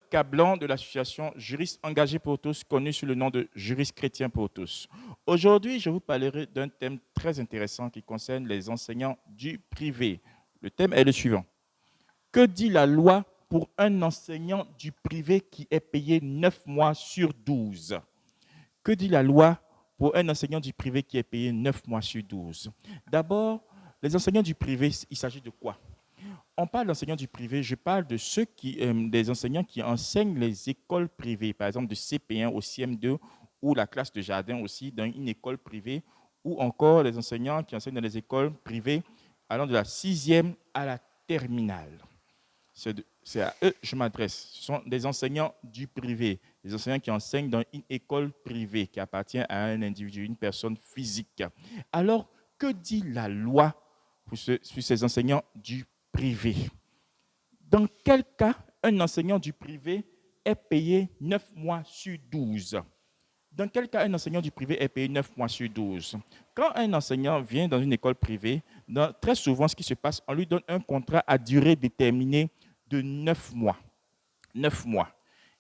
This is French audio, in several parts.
Cablan de l'association Juristes engagés pour tous, connue sous le nom de Juristes chrétiens pour tous. Aujourd'hui, je vous parlerai d'un thème très intéressant qui concerne les enseignants du privé. Le thème est le suivant. Que dit la loi pour un enseignant du privé qui est payé 9 mois sur 12? Que dit la loi pour un enseignant du privé qui est payé 9 mois sur 12? D'abord, les enseignants du privé, il s'agit de quoi? On parle d'enseignants du privé, je parle de des enseignants qui enseignent les écoles privées, par exemple de CP1 au CM2 ou la classe de jardin aussi dans une école privée, ou encore les enseignants qui enseignent dans les écoles privées allant de la 6e à la terminale. C'est à eux que je m'adresse. Ce sont des enseignants du privé, des enseignants qui enseignent dans une école privée qui appartient à un individu, une personne physique. Alors, que dit la loi sur ces enseignants du privé? Dans quel cas un enseignant du privé est payé 9 mois sur 12? Dans quel cas un enseignant du privé est payé 9 mois sur 12? Quand un enseignant vient dans une école privée, très souvent, ce qui se passe, on lui donne un contrat à durée déterminée de 9 mois. 9 mois.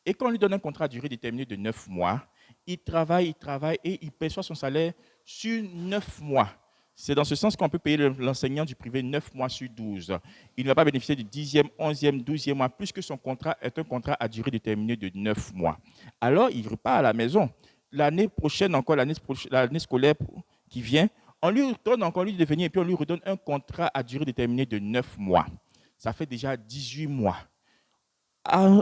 Et quand on lui donne un contrat à durée déterminée de 9 mois, il travaille et il perçoit son salaire sur 9 mois. C'est dans ce sens qu'on peut payer l'enseignant du privé 9 mois sur 12. Il ne va pas bénéficier du 10e, 11e, 12e mois, puisque son contrat est un contrat à durée déterminée de 9 mois. Alors, il repart à la maison. L'année prochaine, encore l'année scolaire qui vient, on lui redonne encore lui de venir et puis on lui redonne un contrat à durée déterminée de 9 mois. Ça fait déjà 18 mois.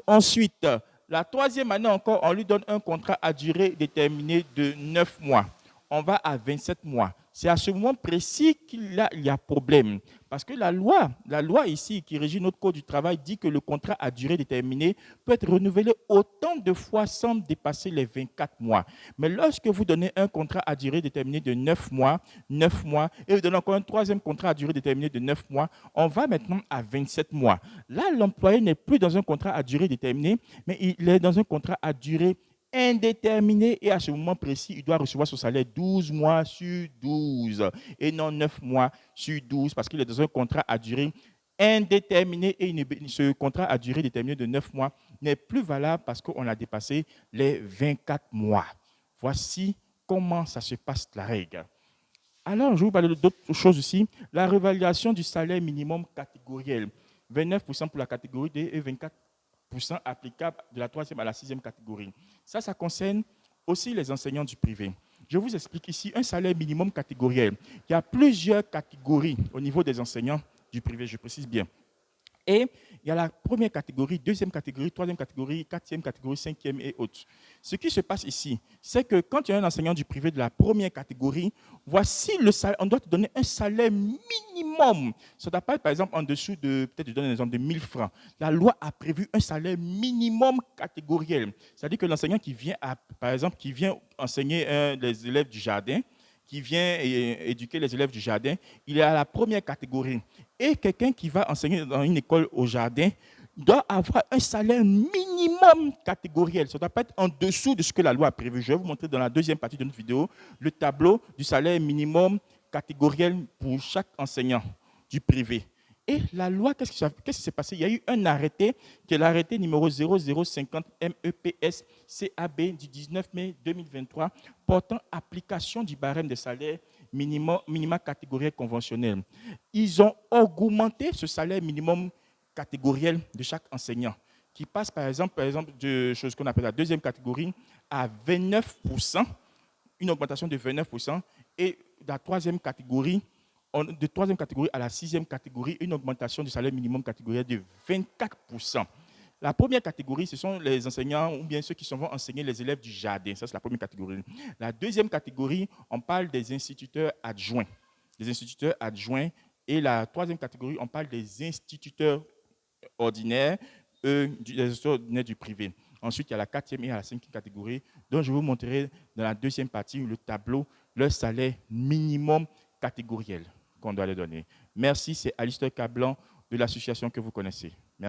Ensuite, la 3e année encore, on lui donne un contrat à durée déterminée de 9 mois. On va à 27 mois. C'est à ce moment précis qu'il y a problème. Parce que la loi ici qui régit notre code du travail dit que le contrat à durée déterminée peut être renouvelé autant de fois sans dépasser les 24 mois. Mais lorsque vous donnez un contrat à durée déterminée de 9 mois, et vous donnez encore un 3e contrat à durée déterminée de 9 mois, on va maintenant à 27 mois. Là, l'employé n'est plus dans un contrat à durée déterminée, mais il est dans un contrat à durée indéterminé et à ce moment précis, il doit recevoir son salaire 12 mois sur 12 et non 9 mois sur 12 parce qu'il est dans un contrat à durée indéterminée et ce contrat à durée déterminée de 9 mois n'est plus valable parce qu'on a dépassé les 24 mois. Voici comment ça se passe la règle. Alors, je vais vous parler d'autres choses aussi. La réévaluation du salaire minimum catégoriel. 29% pour la catégorie D et 24% applicable de la 3e à la 6e catégorie. Ça concerne aussi les enseignants du privé. Je vous explique ici un salaire minimum catégoriel. Il y a plusieurs catégories au niveau des enseignants du privé, je précise bien. Et il y a la première catégorie, 2e catégorie, 3e catégorie, 4e catégorie, 5e et autres. Ce qui se passe ici, c'est que quand tu es un enseignant du privé de la première catégorie, voici le salaire. On doit te donner un salaire minimum. Ça ne doit pas être, par exemple, en dessous de, peut-être je donne un exemple, de 1000 francs. La loi a prévu un salaire minimum catégoriel. C'est-à-dire que l'enseignant qui vient, par exemple, qui vient enseigner les élèves du jardin, qui vient éduquer les élèves du jardin, il est à la première catégorie. Et quelqu'un qui va enseigner dans une école au jardin doit avoir un salaire minimum catégoriel. Ça ne doit pas être en dessous de ce que la loi a prévu. Je vais vous montrer dans la 2e partie de notre vidéo le tableau du salaire minimum catégoriel pour chaque enseignant du privé. Et la loi, qu'est-ce qui s'est passé? Il y a eu un arrêté, qui est l'arrêté numéro 0050 MEPS CAB du 19 mai 2023, portant application du barème des salaires minima catégoriel conventionnel. Ils ont augmenté ce salaire minimum catégoriel de chaque enseignant, qui passe par exemple de ce qu'on appelle la 2e catégorie à 29%, une augmentation de 29%, et la 3e catégorie, de 3e catégorie à la 6e catégorie, une augmentation du salaire minimum catégoriel de 24%. La première catégorie, ce sont les enseignants ou bien ceux qui vont enseigner les élèves du jardin. Ça, c'est la première catégorie. La 2e catégorie, on parle des instituteurs adjoints. Les instituteurs adjoints. Et la 3e catégorie, on parle des instituteurs ordinaires, des instituteurs ordinaires du privé. Ensuite, il y a la 4e et la 5e catégorie, dont je vous montrerai dans la 2e partie le tableau, leur salaire minimum catégoriel qu'on doit les donner. Merci, c'est Alistair Cablan de l'association que vous connaissez.